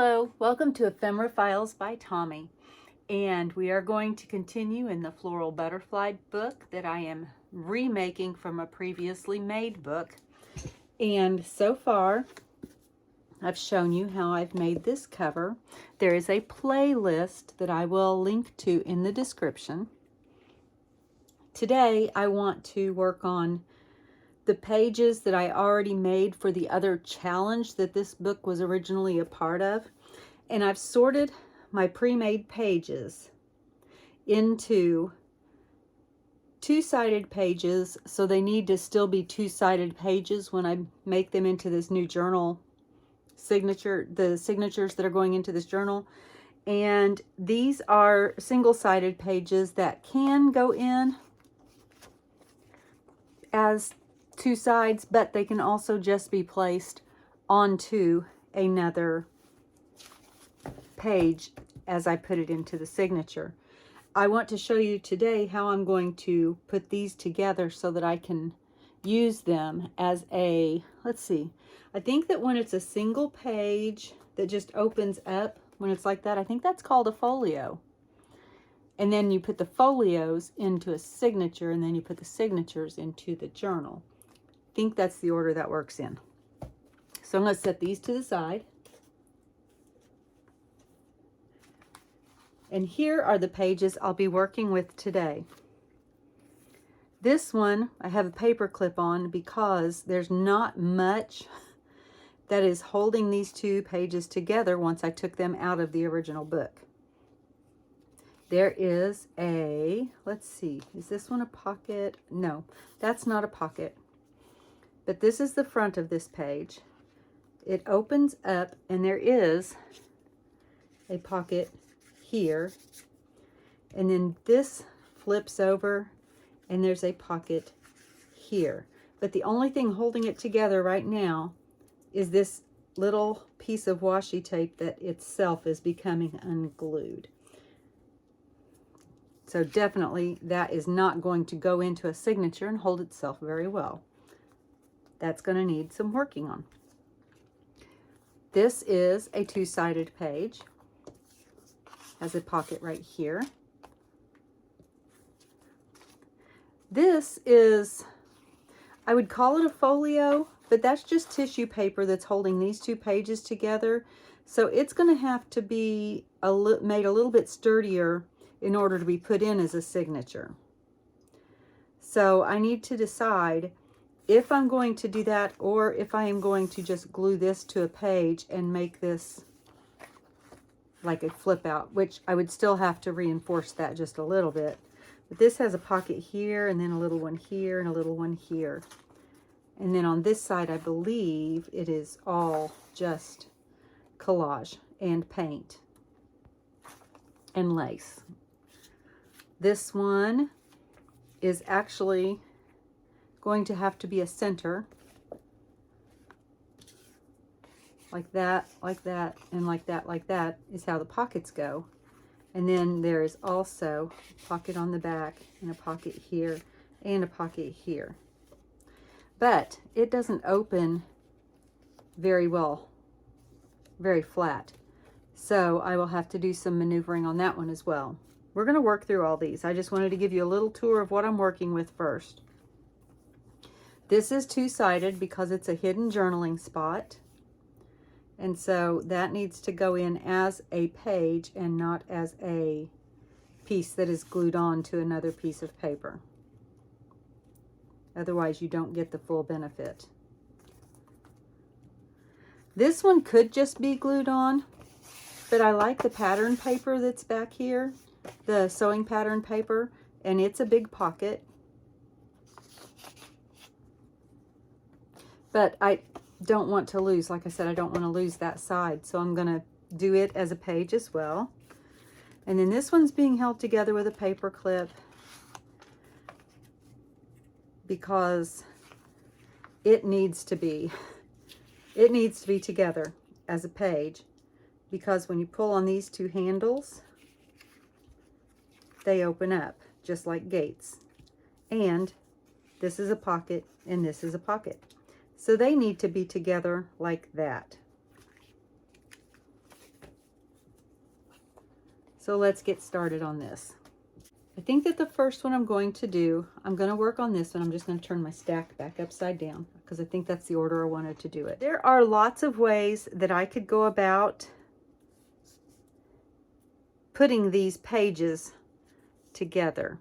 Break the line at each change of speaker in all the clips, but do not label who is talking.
Hello, welcome to Ephemera Files by Tommy, and we are going to continue in the Floral Butterfly book that I am remaking from a previously made book. And so far, I've shown you how I've made this cover. There is a playlist that I will link to in the description. Today, I want to work on the pages that I already made for the other challenge that this book was originally a part of. And I've sorted my pre-made pages into two-sided pages, so they need to still be two-sided pages when I make them into this new journal signature, the signatures that are going into this journal. And these are single-sided pages that can go in as two sides, but they can also just be placed onto another page as I put it into the signature. I want to show you today how I'm going to put these together so that I can use them as a, let's see, I think that when it's a single page that just opens up, when it's like that, I think that's called a folio. And then you put the folios into a signature, and then you put the signatures into the journal. I think that's the order that works in. So I'm going to set these to the side. And here are the pages I'll be working with today. This one I have a paper clip on because there's not much that is holding these two pages together once I took them out of the original book. There is a, let's see, is this one a pocket? No, that's not a pocket. But this is the front of this page. It opens up and there is a pocket here. And then this flips over and there's a pocket here. But the only thing holding it together right now is this little piece of washi tape that itself is becoming unglued. So definitely that is not going to go into a signature and hold itself very well. That's going to need some working on. This is a two-sided page. Has a pocket right here. This is, I would call it a folio, but that's just tissue paper that's holding these two pages together. So it's going to have to be made a little bit sturdier in order to be put in as a signature. So I need to decide if I'm going to do that or if I am going to just glue this to a page and make this like a flip out, which I would still have to reinforce that just a little bit. But this has a pocket here and then a little one here and a little one here. And then on this side, I believe it is all just collage and paint and lace. This one is actually going to have to be a center. Like that, and like that is how the pockets go. And then there is also a pocket on the back and a pocket here and a pocket here. But it doesn't open very well, very flat. So I will have to do some maneuvering on that one as well. We're going to work through all these. I just wanted to give you a little tour of what I'm working with first. This is two-sided because it's a hidden journaling spot. And so that needs to go in as a page and not as a piece that is glued on to another piece of paper. Otherwise, you don't get the full benefit. This one could just be glued on, but I like the pattern paper that's back here, the sewing pattern paper, and it's a big pocket. But I don't want to lose, like I said, I don't want to lose that side. So I'm going to do it as a page as well. And then this one's being held together with a paper clip because it needs to be together as a page, because when you pull on these two handles, they open up just like gates. And this is a pocket and this is a pocket. So they need to be together like that. So let's get started on this. I think that the first one I'm going to do, I'm going to work on this one. I'm just going to turn my stack back upside down because I think that's the order I wanted to do it. There are lots of ways that I could go about putting these pages together.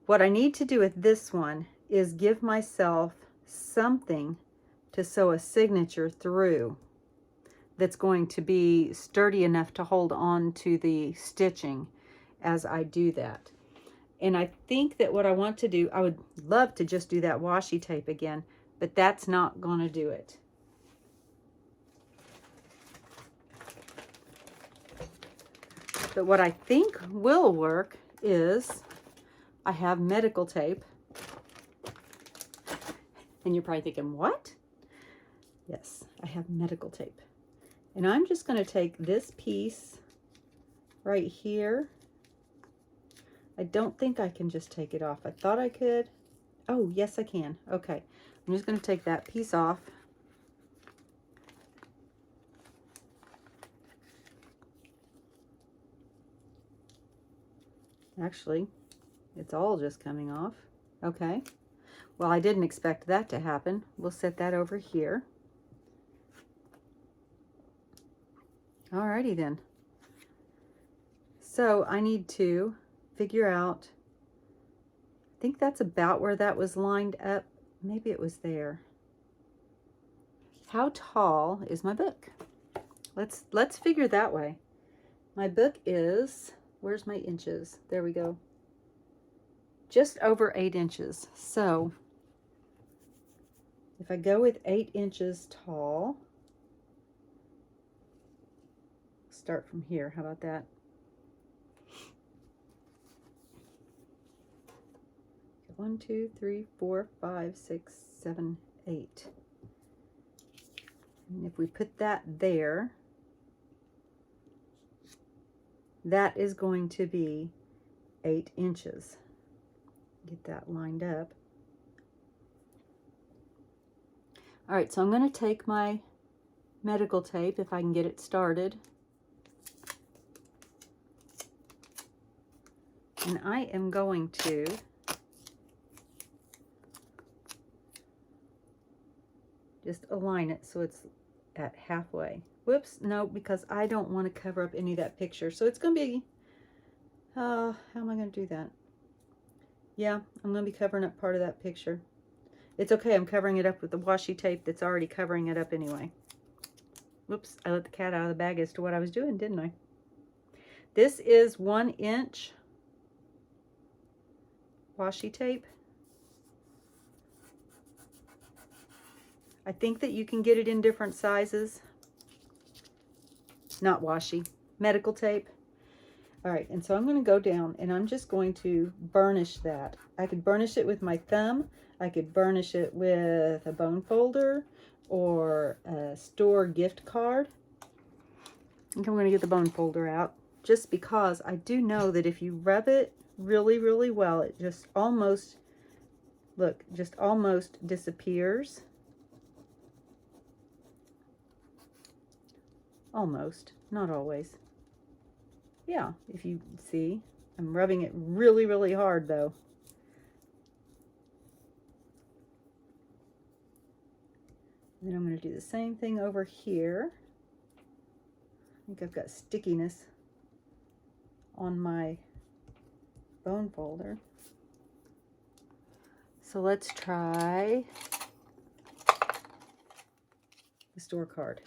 What I need to do with this one is give myself something to sew a signature through that's going to be sturdy enough to hold on to the stitching as I do that. And I think that what I want to do, I would love to just do that washi tape again, but that's not going to do it. But what I think will work is I have medical tape. And you're probably thinking, what? Yes, I have medical tape. And I'm just going to take this piece right here. I don't think I can just take it off. I thought I could. Oh, yes, I can. Okay. I'm just going to take that piece off. Actually, it's all just coming off. Okay. Well, I didn't expect that to happen. We'll set that over here. Alrighty then. So I need to figure out, I think that's about where that was lined up. Maybe it was there. How tall is my book? Let's figure that way. My book is, where's my inches? There we go. Just over 8 inches. So if I go with 8 inches tall, start from here. How about that? One, two, three, 4, 5, 6, 7, 8. And if we put that there, that is going to be 8 inches. Get that lined up. All right, so I'm going to take my medical tape, if I can get it started. And I am going to just align it so it's at halfway. Whoops, no, because I don't want to cover up any of that picture. So it's going to be, how am I going to do that? Yeah, I'm going to be covering up part of that picture. It's okay, I'm covering it up with the washi tape that's already covering it up anyway. Whoops, I let the cat out of the bag as to what I was doing, didn't I? This is 1 inch washi tape. I think that you can get it in different sizes. Not washi, medical tape. All right, and so I'm going to go down and I'm just going to burnish that. I could burnish it with my thumb. I could burnish it with a bone folder or a store gift card. I think I'm going to get the bone folder out just because I do know that if you rub it really, really well, it just almost, look, just almost disappears. Almost, not always. Yeah, if you see, I'm rubbing it really, really hard though. And then I'm going to do the same thing over here. I think I've got stickiness on my bone folder. So let's try the store card.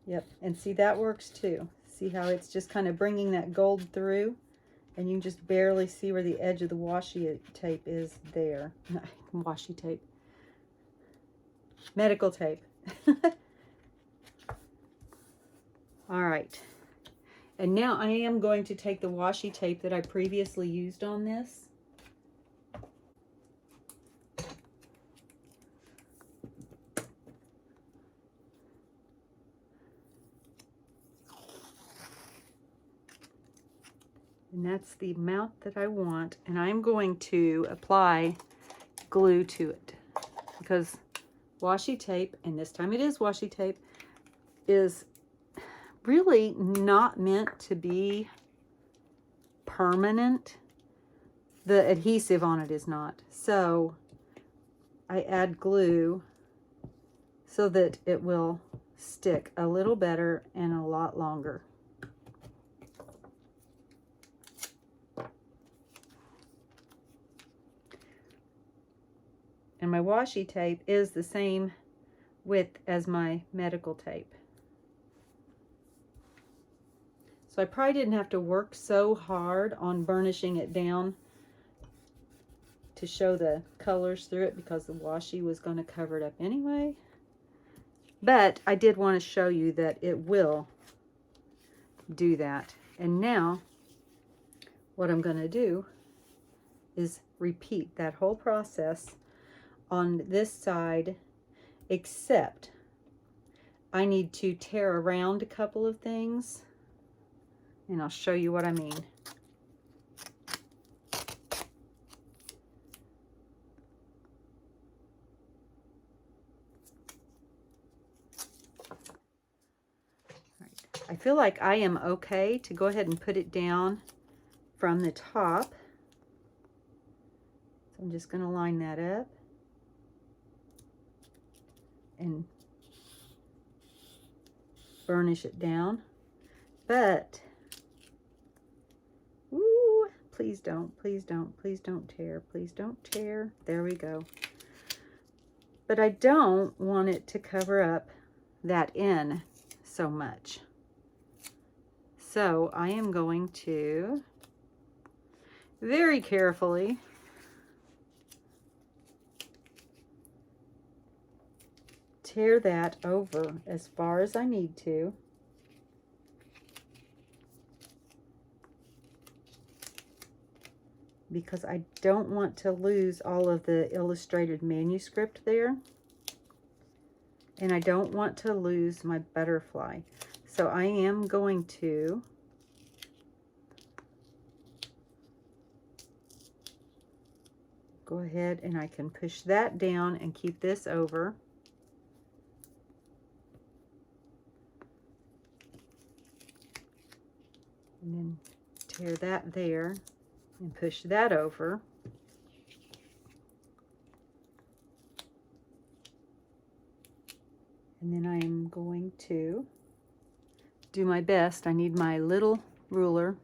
Yep, and see, that works too. See how it's just kind of bringing that gold through, and you can just barely see where the edge of the washi tape is there. Washi tape. Medical tape. All right. And now I am going to take the washi tape that I previously used on this. And that's the amount that I want. And I'm going to apply glue to it. Because washi tape, and this time it is washi tape, is really not meant to be permanent. The adhesive on it is not. So I add glue so that it will stick a little better and a lot longer. And my washi tape is the same width as my medical tape. So I probably didn't have to work so hard on burnishing it down to show the colors through it, because the washi was going to cover it up anyway. But I did want to show you that it will do that. And now what I'm going to do is repeat that whole process on this side, except I need to tear around a couple of things, and I'll show you what I mean. I feel like I am okay to go ahead and put it down from the top. So I'm just going to line that up and burnish it down. But, ooh, please don't, please don't, please don't tear, please don't tear. There we go. But I don't want it to cover up that end so much. So I am going to very carefully tear that over as far as I need to. Because I don't want to lose all of the illustrated manuscript there. And I don't want to lose my butterfly. So I am going to go ahead and I can push that down and keep this over. And then tear that there and push that over. And then I'm going to do my best. I need my little ruler.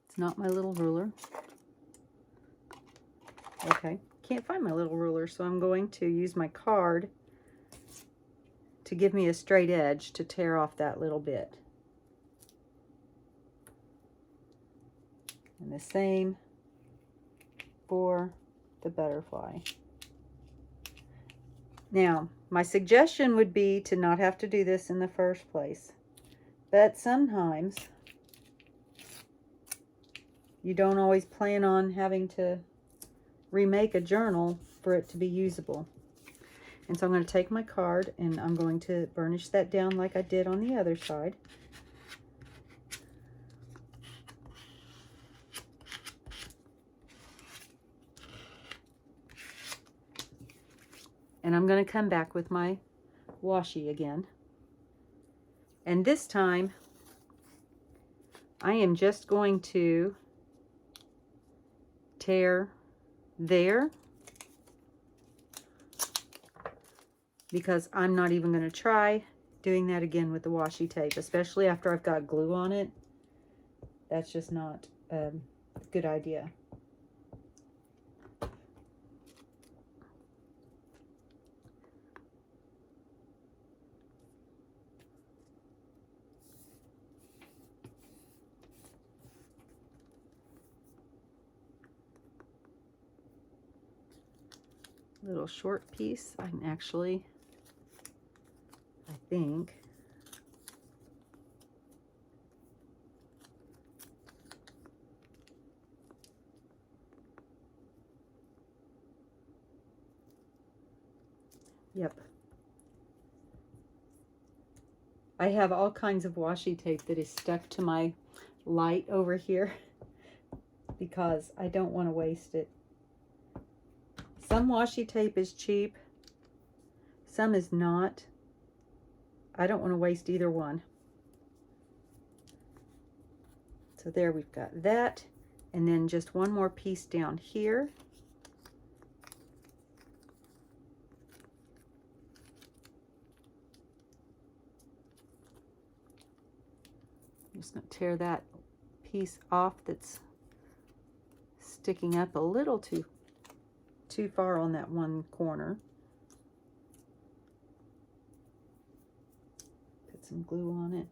It's not my little ruler. Okay, can't find my little ruler, so I'm going to use my card to give me a straight edge to tear off that little bit. And the same for the butterfly. Now, my suggestion would be to not have to do this in the first place. But sometimes you don't always plan on having to remake a journal for it to be usable. And so I'm going to take my card and I'm going to burnish that down like I did on the other side. And I'm going to come back with my washi again. And this time, I am just going to tear there, because I'm not even going to try doing that again with the washi tape, especially after I've got glue on it. That's just not a good idea. Little short piece. I can actually, I think, yep. I have all kinds of washi tape that is stuck to my light over here because I don't want to waste it. Some washi tape is cheap, some is not, I don't want to waste either one. So there we've got that. And then just one more piece down here. I'm just going to tear that piece off that's sticking up a little too far on that one corner. Put some glue on it.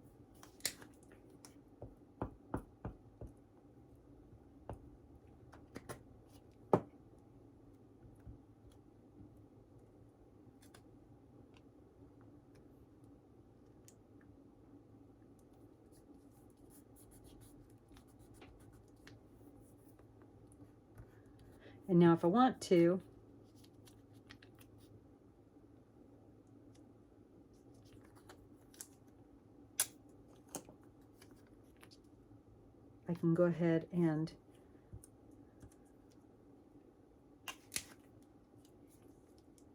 And now if I want to, I can go ahead and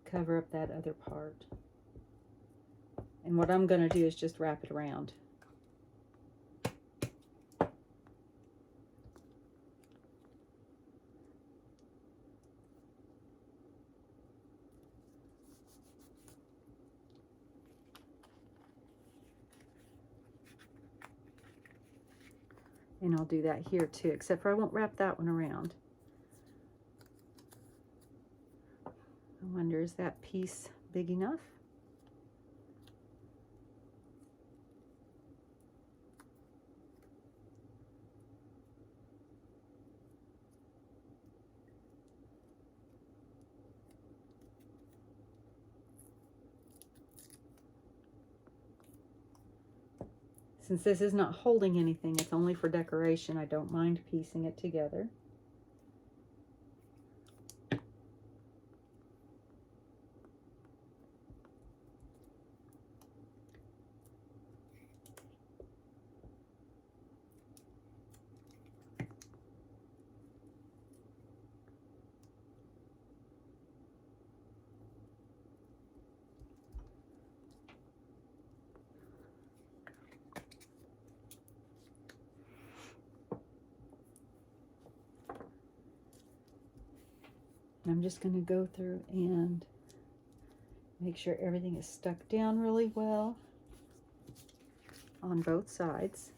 cover up that other part. And what I'm going to do is just wrap it around. And I'll do that here too, except for I won't wrap that one around. I wonder, is that piece big enough? Since this is not holding anything, it's only for decoration, I don't mind piecing it together. I'm just going to go through and make sure everything is stuck down really well on both sides.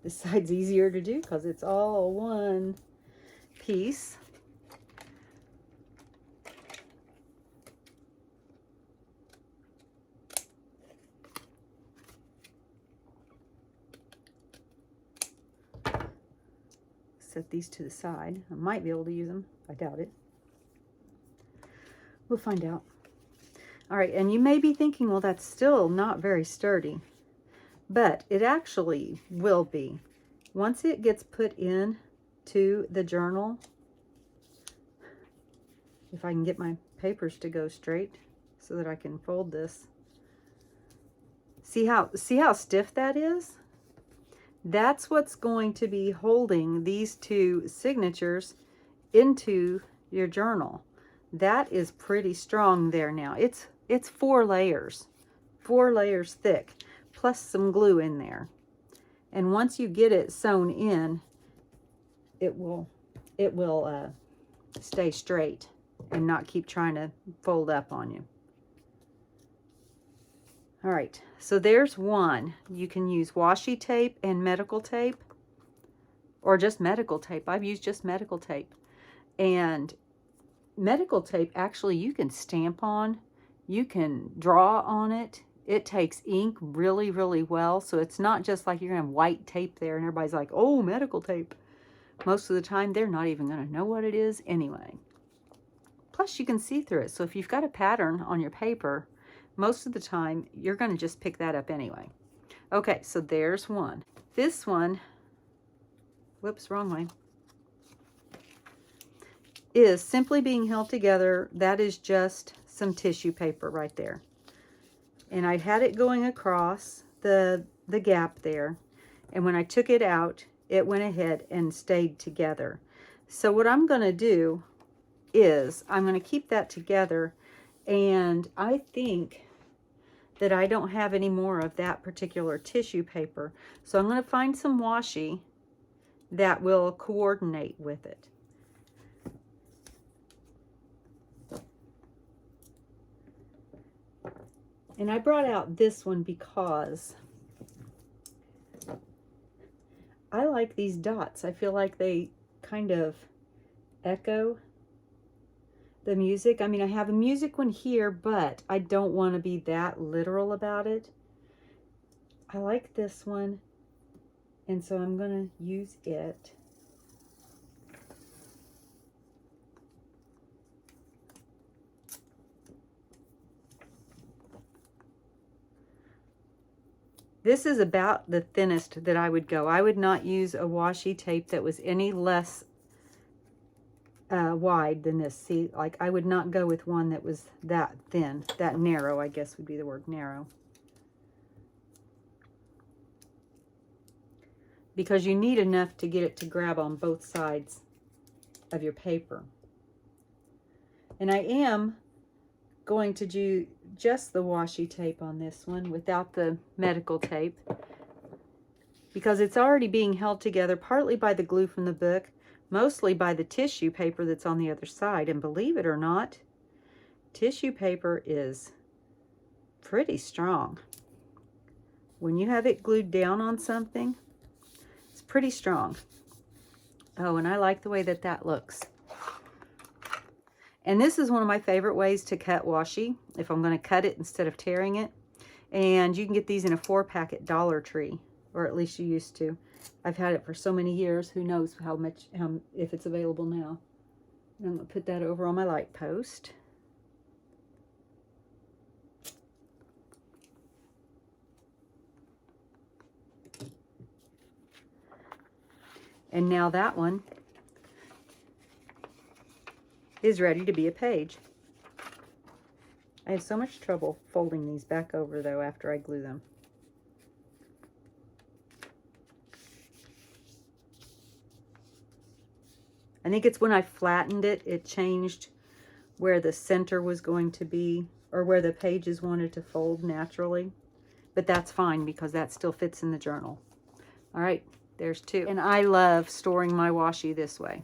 This side's easier to do because it's all one piece. Set these to the side. I might be able to use them. I doubt it. We'll find out. All right, and you may be thinking, well, that's still not very sturdy, but it actually will be. Once it gets put in to the journal, if I can get my papers to go straight so that I can fold this. See how stiff that is? That's what's going to be holding these two signatures into your journal. That is pretty strong there now. It's 4 layers thick, plus some glue in there. And once you get it sewn in, it will stay straight and not keep trying to fold up on you. All right, so there's one. You can use washi tape and medical tape, or just medical tape. I've used just medical tape. And medical tape, actually, you can stamp on, you can draw on it. It takes ink really, really well. So it's not just like you're gonna have white tape there and everybody's like, oh, medical tape. Most of the time, they're not even gonna know what it is anyway. Plus, you can see through it. So if you've got a pattern on your paper, most of the time, you're gonna just pick that up anyway. Okay, so there's one. This one, whoops, wrong way, is simply being held together. That is just some tissue paper right there. And I had it going across the gap there. And when I took it out, it went ahead and stayed together. So what I'm going to do is I'm going to keep that together. And I think that I don't have any more of that particular tissue paper. So I'm going to find some washi that will coordinate with it. And I brought out this one because I like these dots. I feel like they kind of echo the music. I mean, I have a music one here, but I don't want to be that literal about it. I like this one, and so I'm going to use it. This is about the thinnest that I would go. I would not use a washi tape that was any less wide than this. See, like I would not go with one that was that thin, that narrow, I guess would be the word, narrow. Because you need enough to get it to grab on both sides of your paper. And I am going to do just the washi tape on this one without the medical tape, because it's already being held together partly by the glue from the book, mostly by the tissue paper that's on the other side. And believe it or not, tissue paper is pretty strong. When you have it glued down on something, it's pretty strong. Oh, and I like the way that that looks. And this is one of my favorite ways to cut washi, if I'm going to cut it instead of tearing it. And you can get these in a 4-pack at Dollar Tree, or at least you used to. I've had it for so many years, who knows how much, if it's available now. And I'm going to put that over on my light post. And now that one is ready to be a page. I have so much trouble folding these back over though after I glue them. I think it's when I flattened it, it changed where the center was going to be, or where the pages wanted to fold naturally. But that's fine because that still fits in the journal. All right, there's 2. And I love storing my washi this way.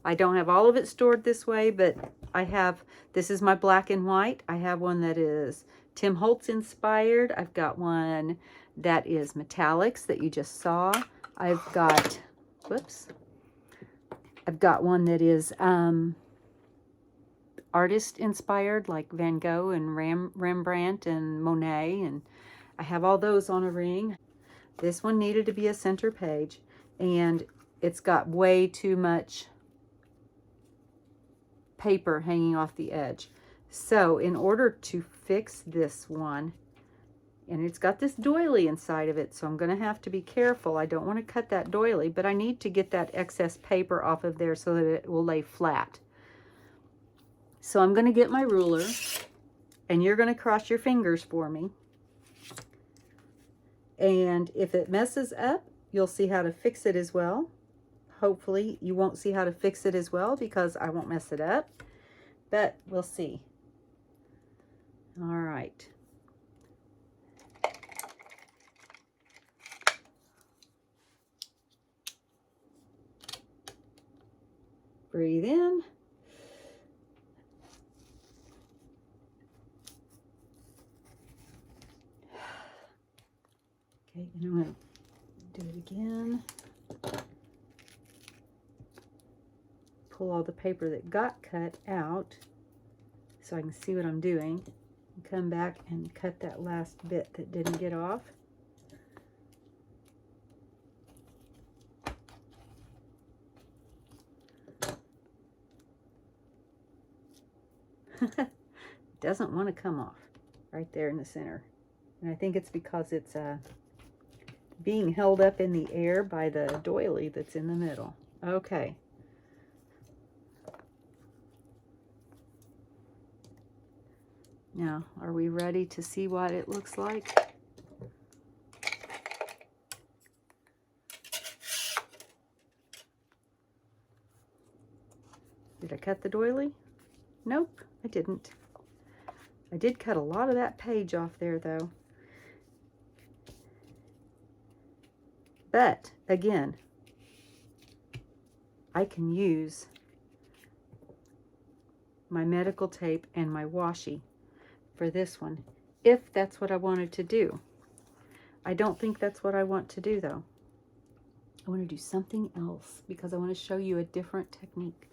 I don't have all of it stored this way, but I have, this is my black and white. I have one that is Tim Holtz inspired. I've got one that is metallics that you just saw. I've got, whoops. I've got one that is artist inspired, like Van Gogh and Rembrandt and Monet, and I have all those on a ring. This one needed to be a center page, and it's got way too much paper hanging off the edge. So in order to fix this one, and it's got this doily inside of it, so I'm going to have to be careful. I don't want to cut that doily, but I need to get that excess paper off of there so that it will lay flat. So I'm going to get my ruler, and you're going to cross your fingers for me. And if it messes up, you'll see how to fix it as well. Hopefully you won't see how to fix it as well because I won't mess it up, but we'll see. All right. Breathe in. Okay, and I'm going to do it again. Pull all the paper that got cut out so I can see what I'm doing. And come back and cut that last bit that didn't get off. It doesn't want to come off right there in the center. And I think it's because it's being held up in the air by the doily that's in the middle. Okay. Now, are we ready to see what it looks like? Did I cut the doily? Nope, I didn't. I did cut a lot of that page off there though. But again, I can use my medical tape and my washi for this one if that's what I wanted to do. I don't think that's what I want to do though. I want to do something else because I want to show you a different technique.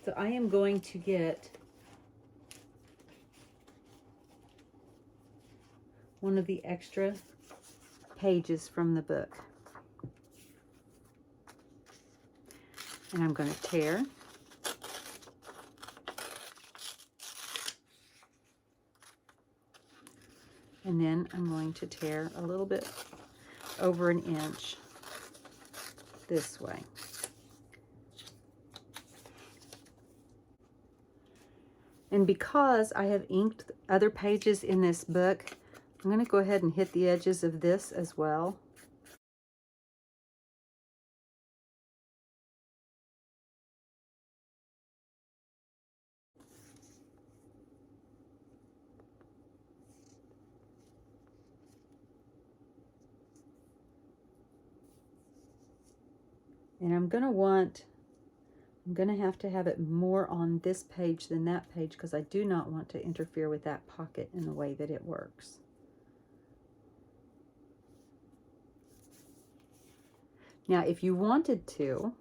So I am going to get one of the extra pages from the book. And I'm going to tear. And then I'm going to tear a little bit over an inch this way. And because I have inked other pages in this book, I'm going to go ahead and hit the edges of this as well. And I'm going to have to have it more on this page than that page because I do not want to interfere with that pocket in the way that it works. Now, if you wanted to,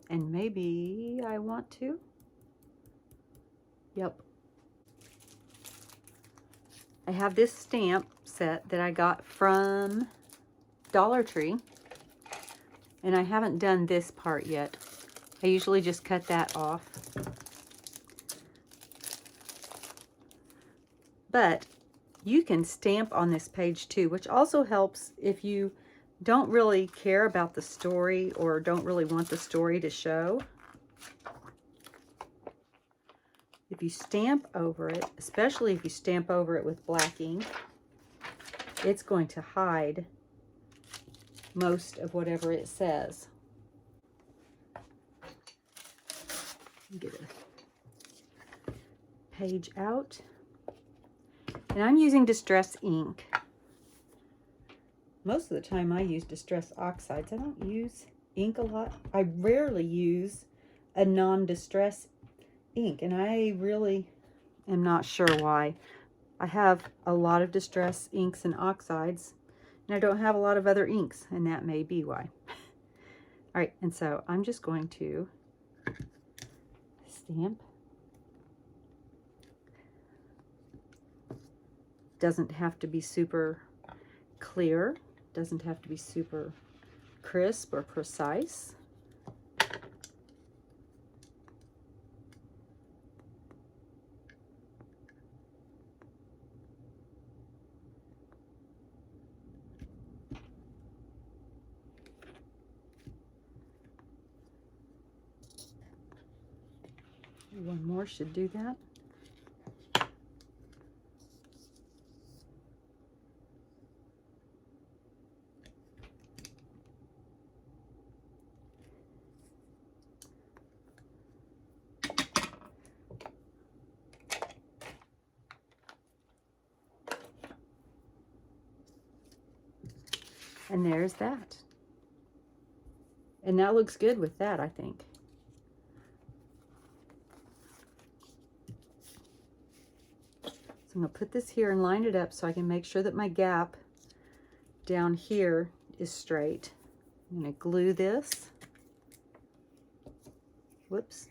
and maybe I want to, yep. I have this stamp set that I got from Dollar Tree. And I haven't done this part yet. I usually just cut that off. But you can stamp on this page too, which also helps if you don't really care about the story or don't really want the story to show. If you stamp over it, especially if you stamp over it with black ink, it's going to hide most of whatever it says. Get a page out. And I'm using Distress ink. Most of the time I use Distress oxides. I don't use ink a lot. I rarely use a non-distress ink, and I really am not sure why. I have a lot of Distress inks and oxides, and I don't have a lot of other inks, and that may be why. All right, and so I'm just going to stamp. Doesn't have to be super clear, doesn't have to be super crisp or precise. One more should do that. And there's that. And that looks good with that, I think. So I'm going to put this here and line it up so I can make sure that my gap down here is straight. I'm going to glue this. Whoops.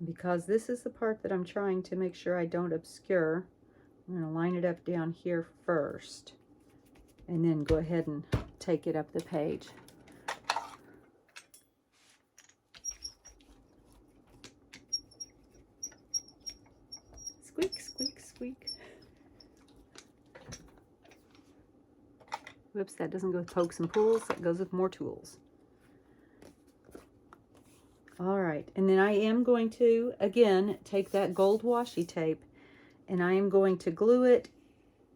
Because this is the part that I'm trying to make sure I don't obscure, I'm going to line it up down here first and then go ahead and take it up the page. Squeak, squeak, squeak. Whoops, that doesn't go with pokes and pulls, that goes with more tools. All right, and then I am going to, again, take that gold washi tape and I am going to glue it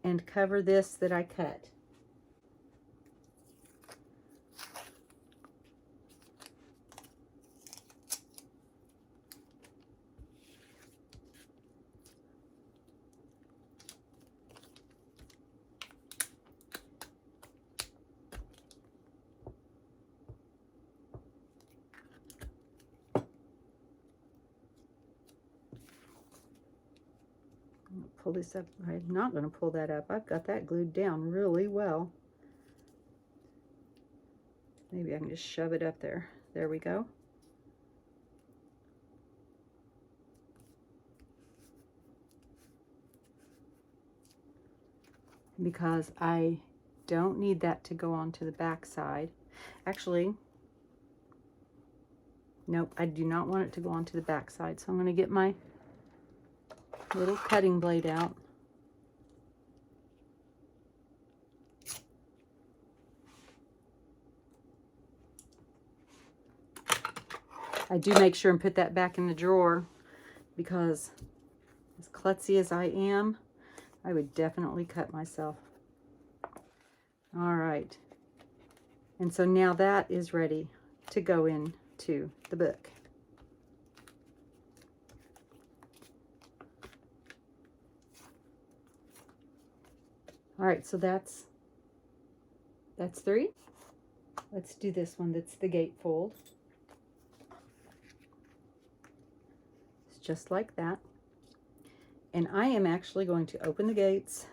and cover this that I cut. Pull this up. I'm not going to pull that up. I've got that glued down really well. Maybe I can just shove it up there. There we go. Because I don't need that to go onto the back side. Actually, nope, I do not want it to go onto the back side. So I'm going to get my little cutting blade out. I do make sure and put that back in the drawer because as klutzy as I am, I would definitely cut myself. All right. And so now that is ready to go into the book. All right, so that's 3. Let's do this one. That's the gatefold. It's just like that. And I am actually going to open the gates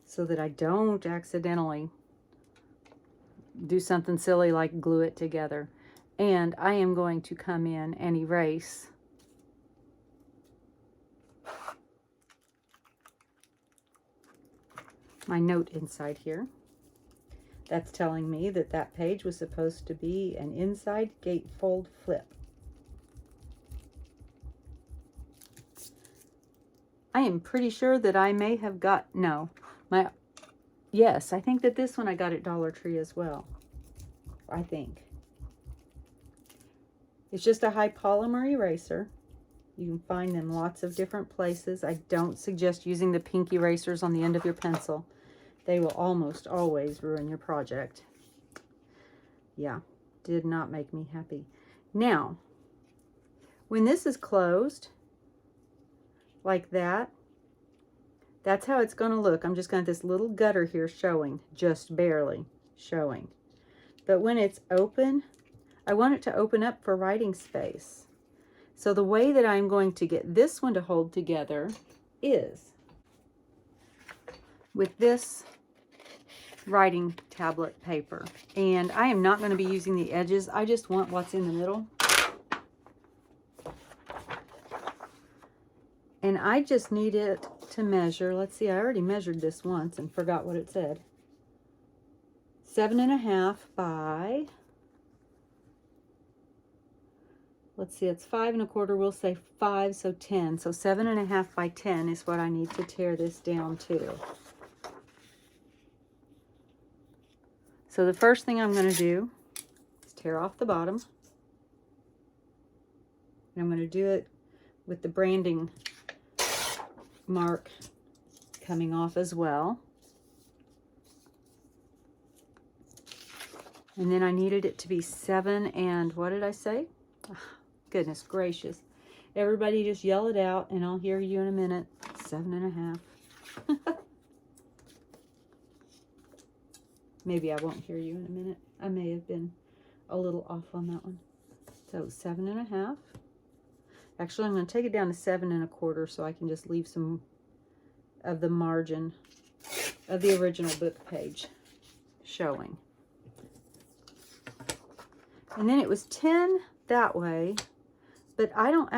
so that I don't accidentally do something silly like glue it together. And I am going to come in and erase my note inside here. That's telling me that that page was supposed to be an inside gatefold flip. I am pretty sure that I may have got, yes, I think that this one I got at Dollar Tree as well. I think. It's just a high polymer eraser. You can find them lots of different places. I don't suggest using the pink erasers on the end of your pencil. They will almost always ruin your project. Yeah, did not make me happy. Now, when this is closed, like that, that's how it's going to look. I'm just going to have this little gutter here showing, just barely showing. But when it's open, I want it to open up for writing space. So the way that I'm going to get this one to hold together is with this writing tablet paper. And I am not going to be using the edges. I just want what's in the middle. And I just need it to measure. Let's see, I already measured this once and forgot what it said. 7.5 by, let's see, it's 5 1/4. We'll say 5, so 10. So 7.5 by 10 is what I need to tear this down to. So the first thing I'm going to do is tear off the bottom. And I'm going to do it with the branding mark coming off as well. And then I needed it to be 7 and what did I say? Oh, goodness gracious. Everybody just yell it out and I'll hear you in a minute. 7.5. Maybe I won't hear you in a minute. I may have been a little off on that one. So 7.5. Actually, I'm going to take it down to 7 1/4 so I can just leave some of the margin of the original book page showing. And then it was 10 that way, but I don't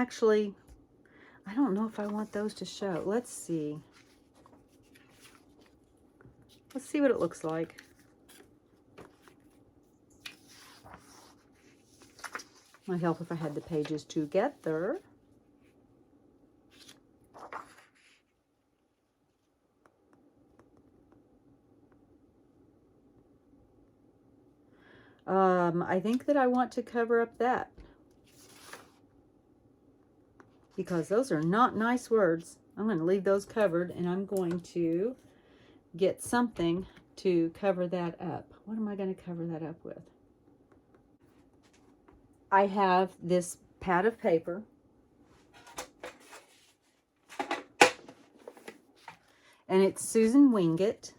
know if I want those to show. Let's see. Let's see what it looks like. Might help if I had the pages together. I think that I want to cover up that, because those are not nice words. I'm going to leave those covered, and I'm going to get something to cover that up. What am I going to cover that up with? I have this pad of paper, and it's Susan Wingate.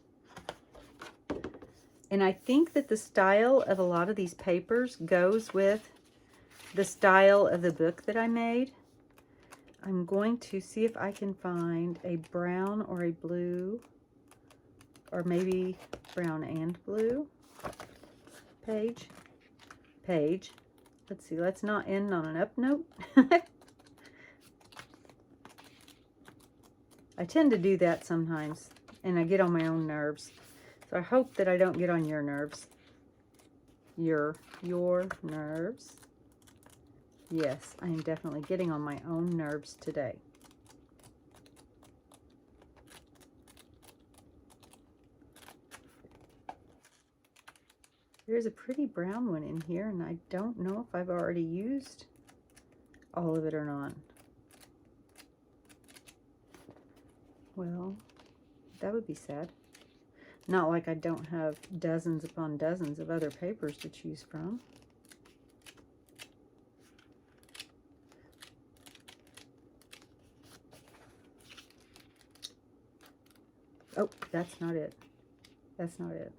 And I think that the style of a lot of these papers goes with the style of the book that I made. I'm going to see if I can find a brown or a blue, or maybe brown and blue page. Let's see, let's not end on an up note. I tend to do that sometimes, and I get on my own nerves. So I hope that I don't get on your nerves. Your nerves. Yes, I am definitely getting on my own nerves today. There's a pretty brown one in here, and I don't know if I've already used all of it or not. Well, that would be sad. Not like I don't have dozens upon dozens of other papers to choose from. Oh, that's not it. That's not it.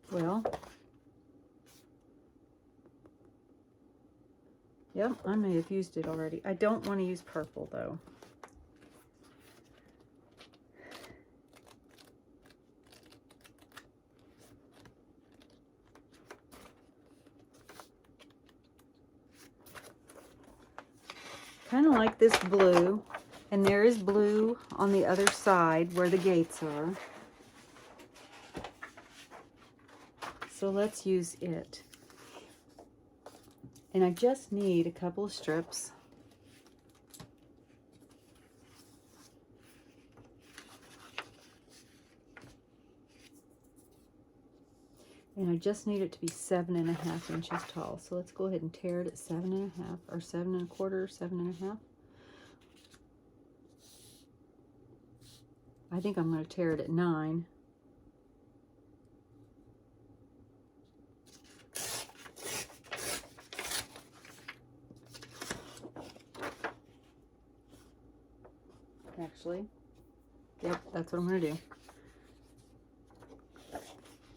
Well, yep, I may have used it already. I don't want to use purple, though. Kind of like this blue, and there is blue on the other side where the gates are. So let's use it. And I just need a couple of strips. And I just need it to be 7.5 inches tall. So let's go ahead and tear it at 7.5, or 7 1/4, 7.5. I think I'm going to tear it at 9. Actually, yep, that's what I'm going to do.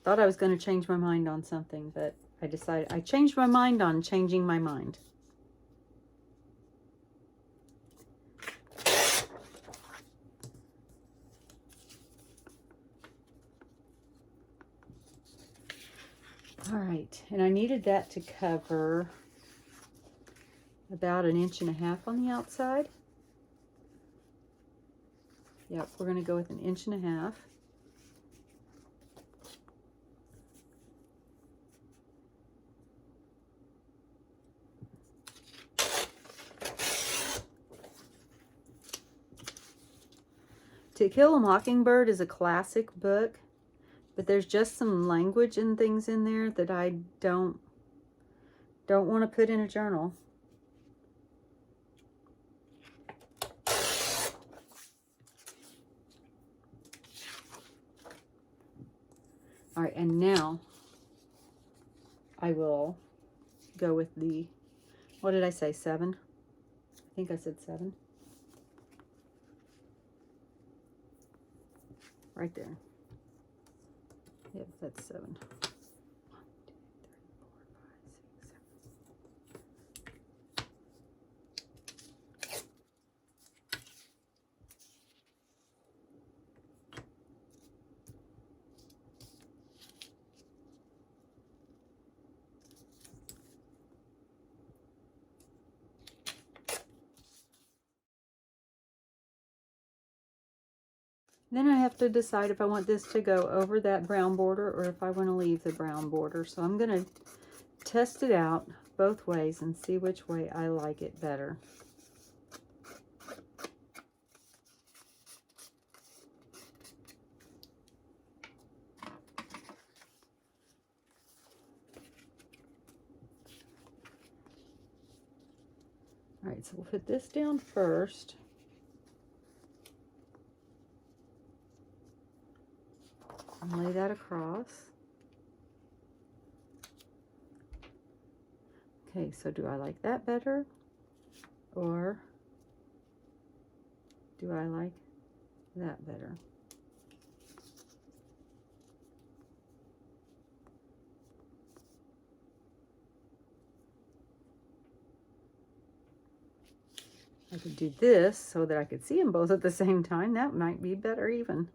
Thought I was going to change my mind on something, but I changed my mind on changing my mind. All right, and I needed that to cover about 1.5 inches on the outside. Yep, we're going to go with 1.5 inches. To Kill a Mockingbird is a classic book, but there's just some language and things in there that I don't want to put in a journal. All right, and now I will go with the, what did I say, 7? I think I said 7. Right there. Yep, that's 7. Then I have to decide if I want this to go over that brown border or if I want to leave the brown border. So I'm going to test it out both ways and see which way I like it better. All right, so we'll put this down first. And lay that across. Okay, so do I like that better? Or do I like that better? I could do this so that I could see them both at the same time. That might be better even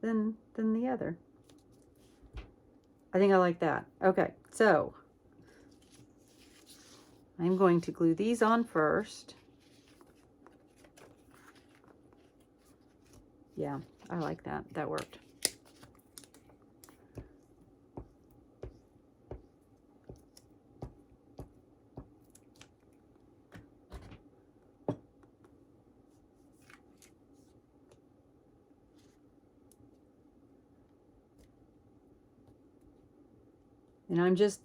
than the other. I think I like that. Okay, so I'm going to glue these on first. Yeah, I like that. That worked. And I'm just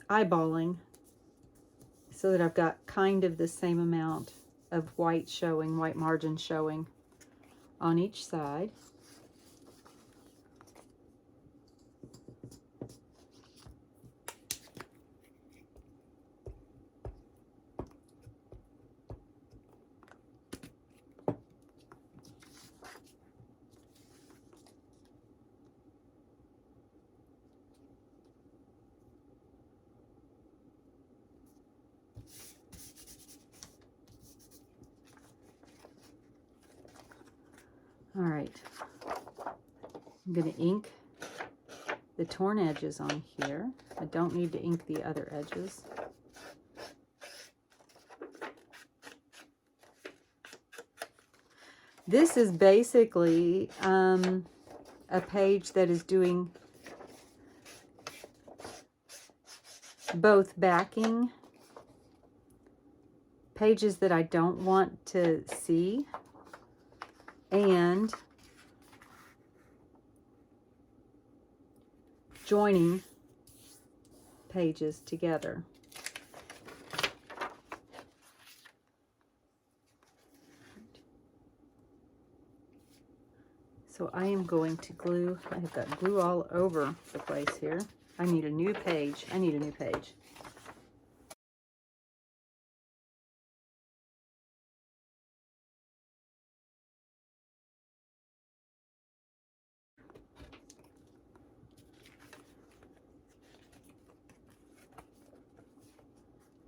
eyeballing so that I've got kind of the same amount of white showing, white margin showing on each side. All right, I'm going to ink the torn edges on here. I don't need to ink the other edges. This is basically a page that is doing both backing, pages that I don't want to see, and joining pages together. So I am going to glue, I've got glue all over the place here. I need a new page. I need a new page.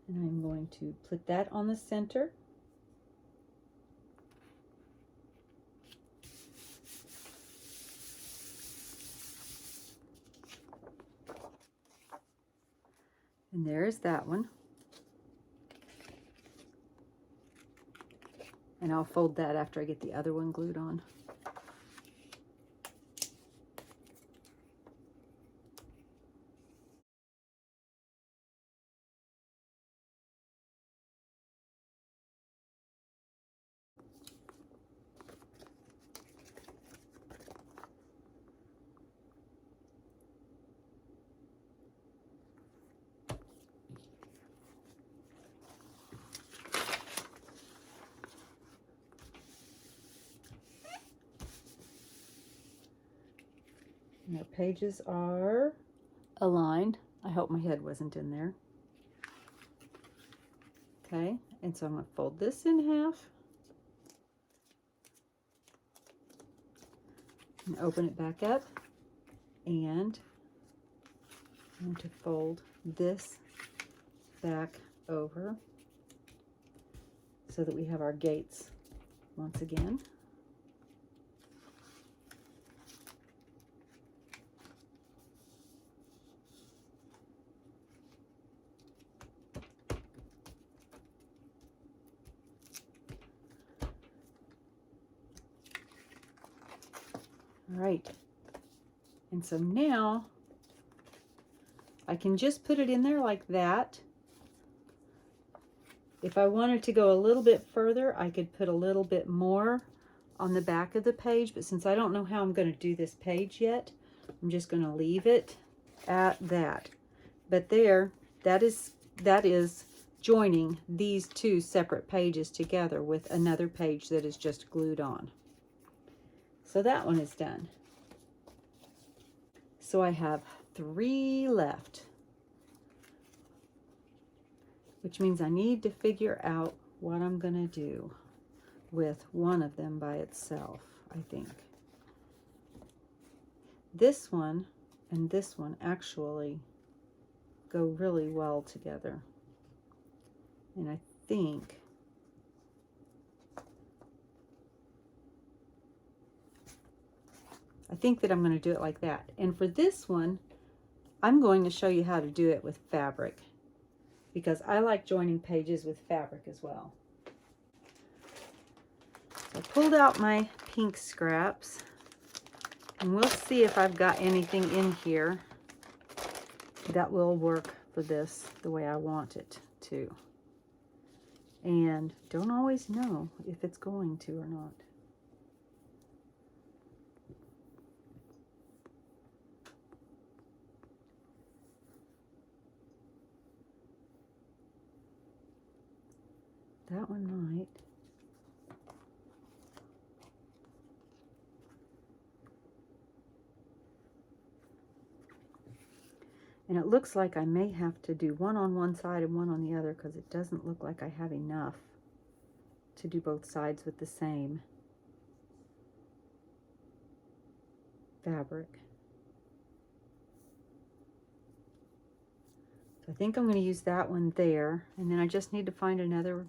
And I'm going to put that on the center. And there is that one. And I'll fold that after I get the other one glued on. And our pages are aligned. I hope my head wasn't in there. Okay, and so I'm going to fold this in half and open it back up, and I'm going to fold this back over so that we have our gates once again. All right, and so now I can just put it in there like that. If I wanted to go a little bit further, I could put a little bit more on the back of the page, but since I don't know how I'm going to do this page yet, I'm just going to leave it at that. But there, that is joining these two separate pages together with another page that is just glued on. So that one is done. So I have 3 left, which means I need to figure out what I'm going to do with one of them by itself, I think. This one and this one actually go really well together. And I think that I'm going to do it like that. And for this one, I'm going to show you how to do it with fabric, because I like joining pages with fabric as well. So I pulled out my pink scraps, and we'll see if I've got anything in here that will work for this the way I want it to. And don't always know if it's going to or not. That one might. And it looks like I may have to do one on one side and one on the other, because it doesn't look like I have enough to do both sides with the same fabric. So I think I'm going to use that one there, and then I just need to find another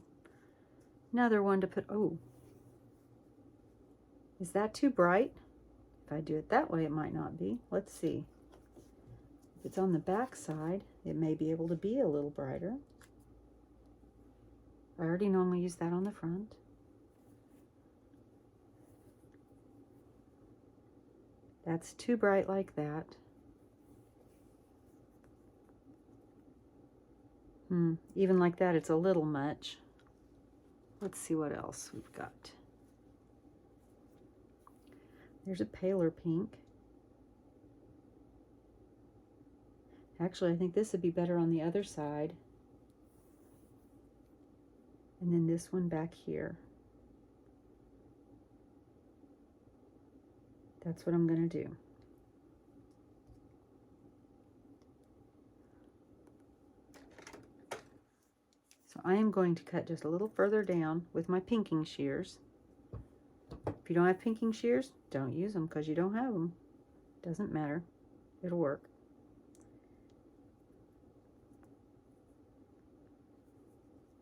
one to put. Oh, is that too bright? If I do it that way, it might not be. Let's see. If it's on the back side, it may be able to be a little brighter. I already normally use that on the front. That's too bright like that. Even like that, it's a little much. Let's see what else we've got. There's a paler pink. Actually, I think this would be better on the other side. And then this one back here. That's what I'm going to do. So I am going to cut just a little further down with my pinking shears. If you don't have pinking shears, don't use them, because you don't have them. Doesn't matter. It'll work.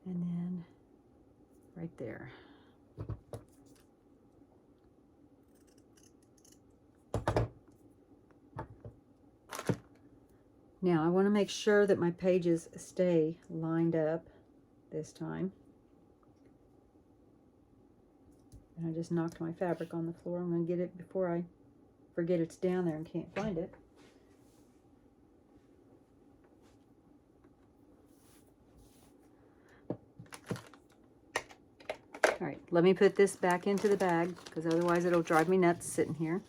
And then right there. Now I want to make sure that my pages stay lined up this time. And I just knocked my fabric on the floor. I'm going to get it before I forget it's down there and can't find it. All right, let me put this back into the bag, because otherwise it'll drive me nuts sitting here.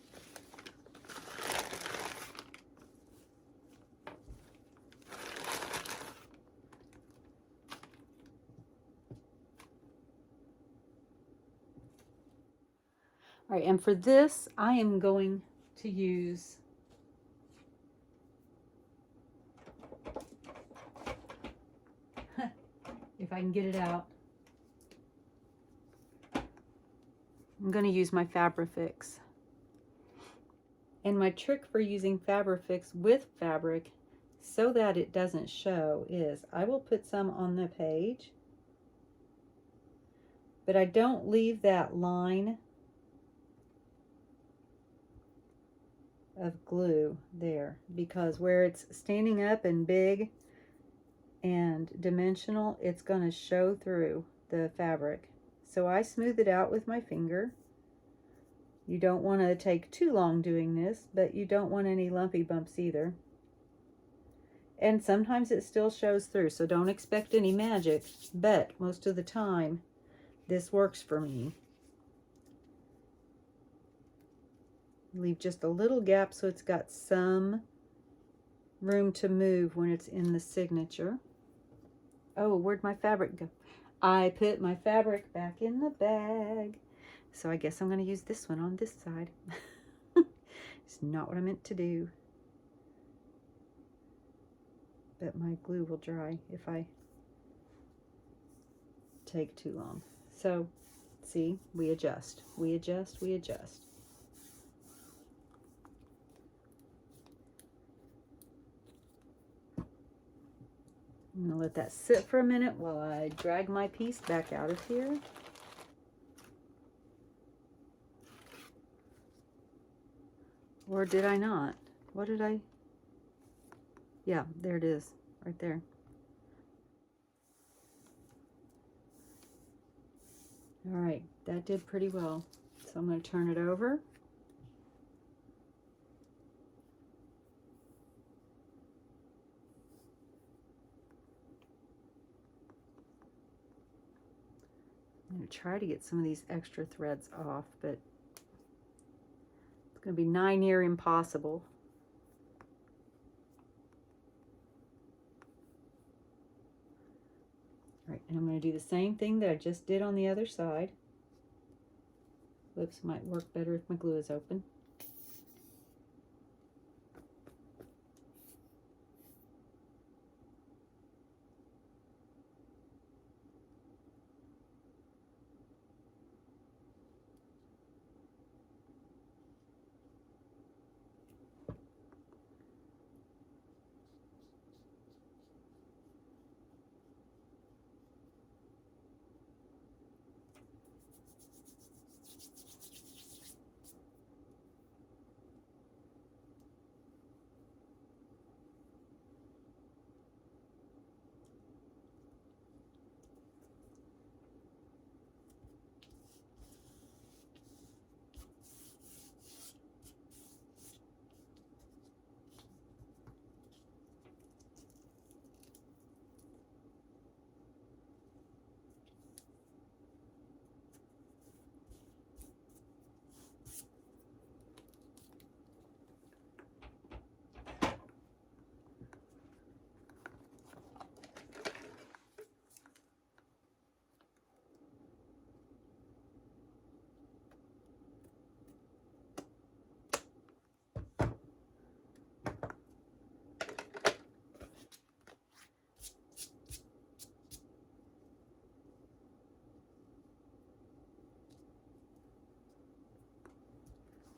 All right, and for this, I am going to use if I can get it out, I'm going to use my Fabrifix. And my trick for using Fabrifix with fabric so that it doesn't show is I will put some on the page, but I don't leave that line of glue there, because where it's standing up and big and dimensional, it's going to show through the fabric. So I smooth it out with my finger. You don't want to take too long doing this, but you don't want any lumpy bumps either. And sometimes it still shows through, so don't expect any magic, but most of the time this works for me. Leave just a little gap so it's got some room to move when it's in the signature. Oh, where'd my fabric go? I put my fabric back in the bag. So I guess I'm going to use this one on this side. It's not what I meant to do. But my glue will dry if I take too long. So, see, we adjust, we adjust, we adjust. I'm going to let that sit for a minute while I drag my piece back out of here. Or did I not? What did I? Yeah, there it is, right there. All right, that did pretty well. So I'm going to turn it over. I'm going to try to get some of these extra threads off, but it's going to be nigh near impossible. All right, and I'm going to do the same thing that I just did on the other side. Whoops, might work better if my glue is open.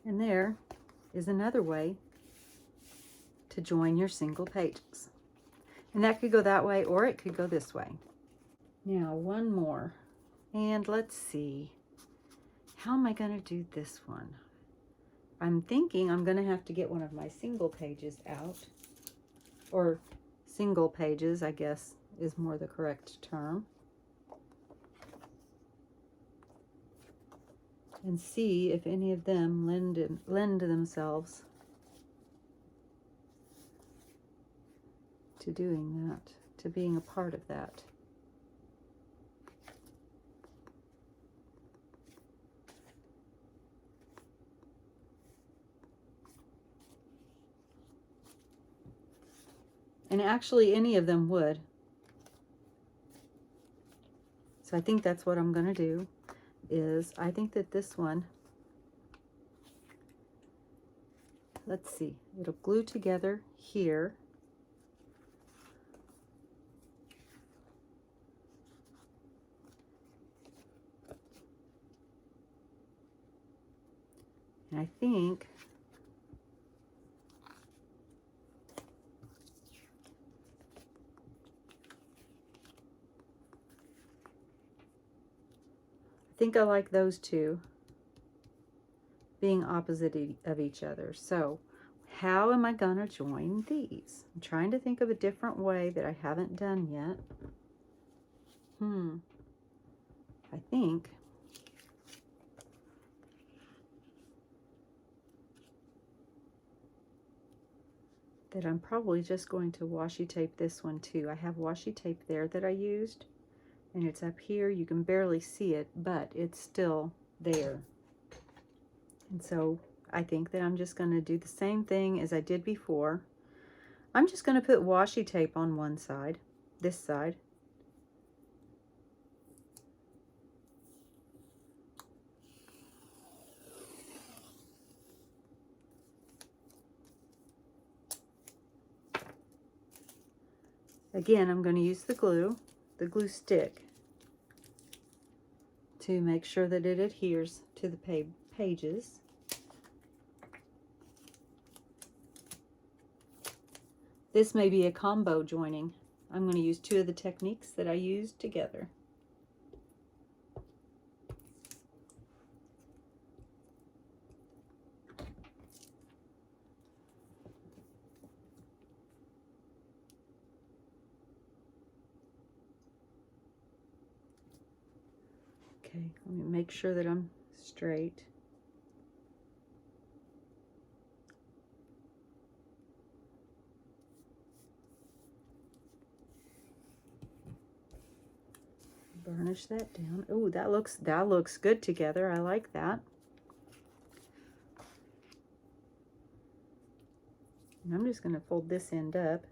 And there is another way to join your single pages. And that could go that way or it could go this way. Now one more. And let's see. How am I going to do this one? I'm thinking I'm going to have to get one of my single pages out. Or single pages, I guess, is more the correct term. And see if any of them lend themselves to doing that, to being a part of that. And actually any of them would. So I think that's what I'm going to do. Is I think that this one, let's see, it'll glue together here. And I think I like those two being opposite of each other. So how am I gonna join these? I'm trying to think of a different way that I haven't done yet. I think that I'm probably just going to washi tape this one too. I have washi tape there that I used, and it's up here. You can barely see it, but it's still there. And so I think that I'm just going to do the same thing as I did before. I'm just going to put washi tape on one side, this side, Again, I'm going to use the glue stick, to make sure that it adheres to the pages. This may be a combo joining. I'm going to use two of the techniques that I used together. Okay, let me make sure that I'm straight. Burnish that down. Oh, that looks good together. I like that. And I'm just going to fold this end up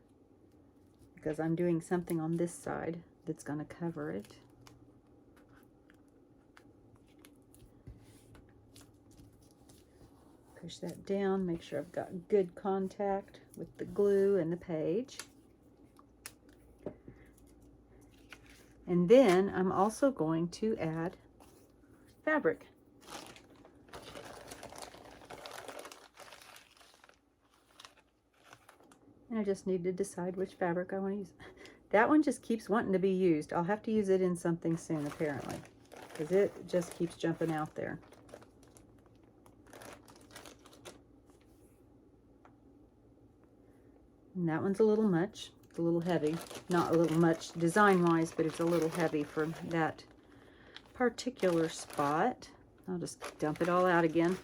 because I'm doing something on this side that's going to cover it. Push that down, make sure I've got good contact with the glue and the page. And then I'm also going to add fabric. And I just need to decide which fabric I want to use. That one just keeps wanting to be used. I'll have to use it in something soon, apparently, because it just keeps jumping out there. And that one's a little much. It's a little heavy. Not a little much design-wise, but it's a little heavy for that particular spot. I'll just dump it all out again.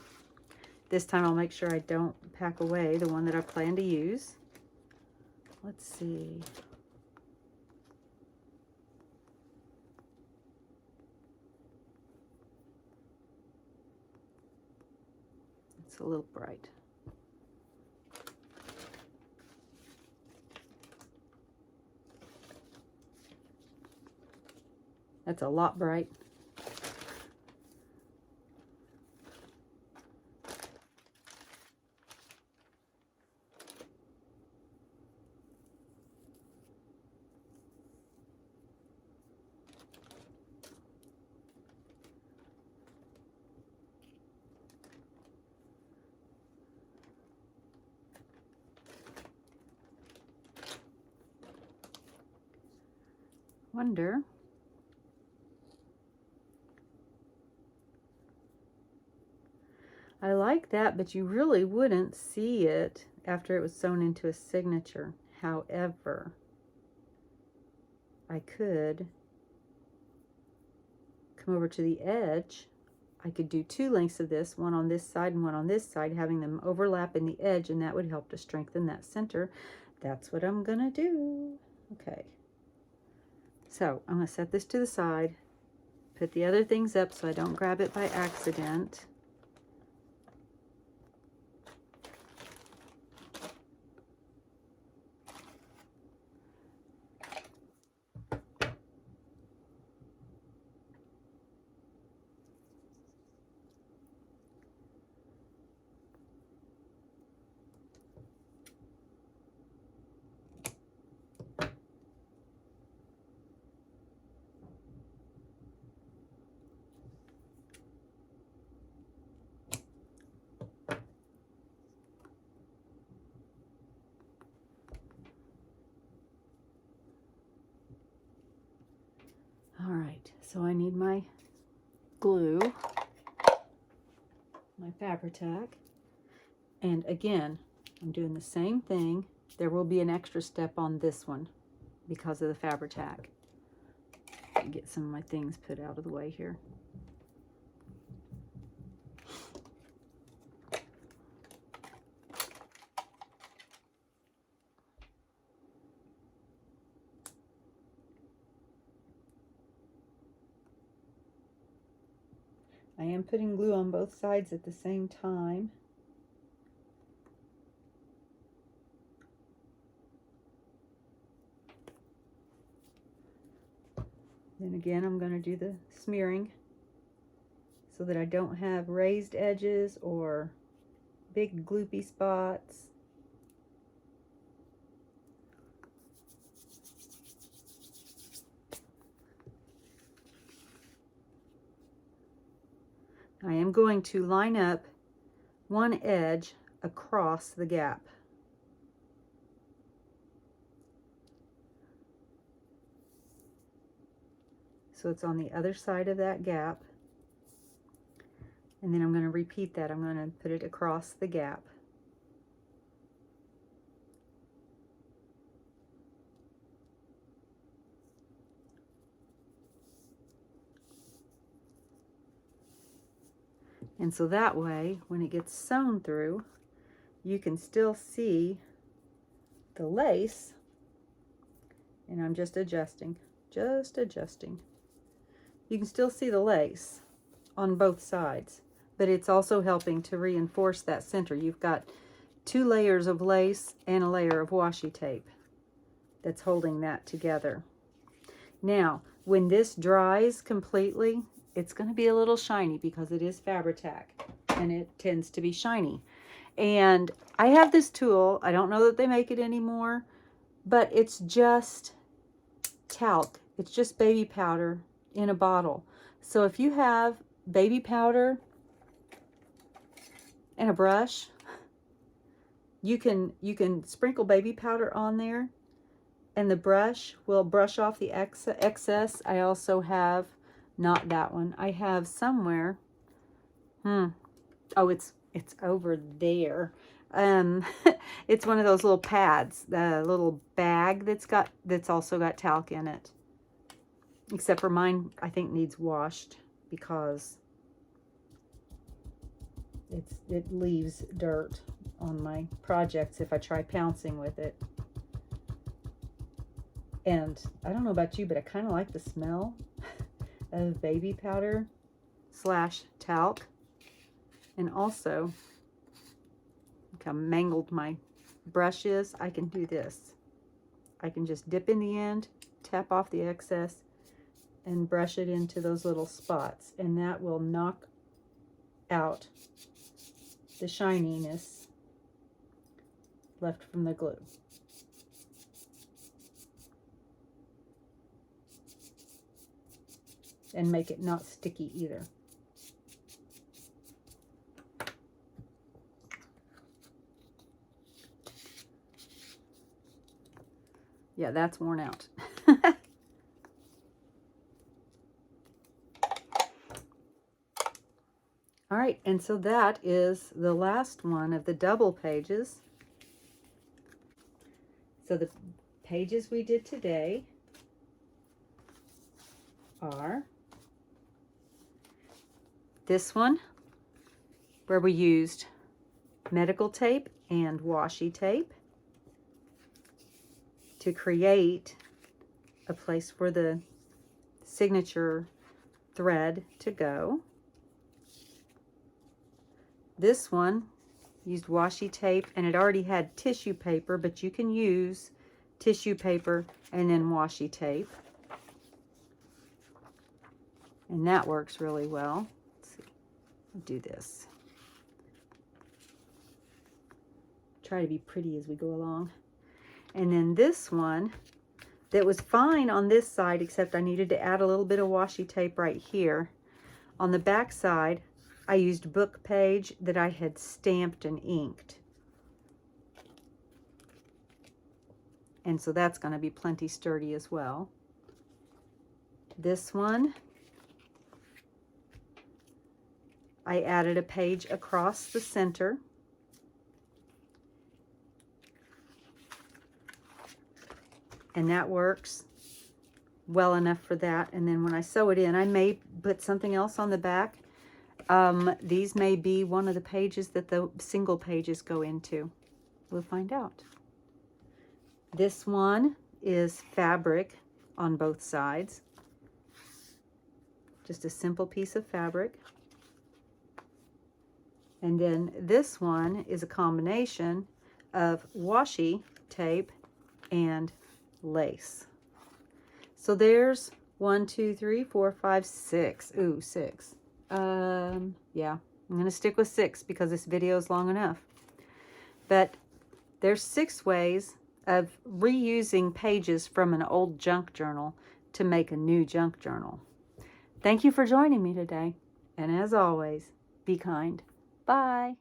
This time I'll make sure I don't pack away the one that I plan to use. Let's see. It's a little bright. That's a lot bright. Wonder. I like that, but you really wouldn't see it after it was sewn into a signature. However, I could come over to the edge. I could do two lengths of this, one on this side and one on this side, having them overlap in the edge, and that would help to strengthen that center. That's what I'm gonna do. Okay. So I'm gonna set this to the side, put the other things up so I don't grab it by accident. All right, so I need my glue, my Fabri-Tac, and again, I'm doing the same thing. There will be an extra step on this one because of the Fabri-Tac. Get some of my things put out of the way here. I am putting glue on both sides at the same time. Then again, I'm going to do the smearing so that I don't have raised edges or big gloopy spots. I am going to line up one edge across the gap. So it's on the other side of that gap. And then I'm going to repeat that. I'm going to put it across the gap. And so that way, when it gets sewn through, you can still see the lace. And I'm just adjusting. You can still see the lace on both sides, but it's also helping to reinforce that center. You've got 2 layers of lace and a layer of washi tape that's holding that together. Now, when this dries completely, it's going to be a little shiny because it is Fabri-Tac and it tends to be shiny. And I have this tool. I don't know that they make it anymore, but it's just talc. It's just baby powder in a bottle. So if you have baby powder and a brush, you can sprinkle baby powder on there, and the brush will brush off the excess. I also have, not that one, I have somewhere, oh, it's over there. It's one of those little pads, the little bag that's also got talc in it. Except for mine, I think needs washed because it leaves dirt on my projects if I try pouncing with it. And I don't know about you, but I kind of like the smell of baby powder / talc. And also, look how mangled my brush is. I can do this. I can just dip in the end, tap off the excess, and brush it into those little spots. And that will knock out the shininess left from the glue. And make it not sticky either. Yeah, that's worn out. All right, and so that is the last one of the double pages. So the pages we did today are this one, where we used medical tape and washi tape to create a place for the signature thread to go. This one used washi tape, and it already had tissue paper, but you can use tissue paper and then washi tape. And that works really well. Let's see. I'll do this. Try to be pretty as we go along. And then this one that was fine on this side, except I needed to add a little bit of washi tape right here. On the back side, I used book page that I had stamped and inked. And so that's going to be plenty sturdy as well. This one, I added a page across the center. And that works well enough for that. And then when I sew it in, I may put something else on the back. These may be one of the pages that the single pages go into. We'll find out. This one is fabric on both sides. Just a simple piece of fabric. And then this one is a combination of washi tape and lace. So there's 1, 2, 3, 4, 5, 6. Ooh, 6. Yeah, I'm going to stick with 6 because this video is long enough. But there's 6 ways of reusing pages from an old junk journal to make a new junk journal. Thank you for joining me today. And as always, be kind. Bye.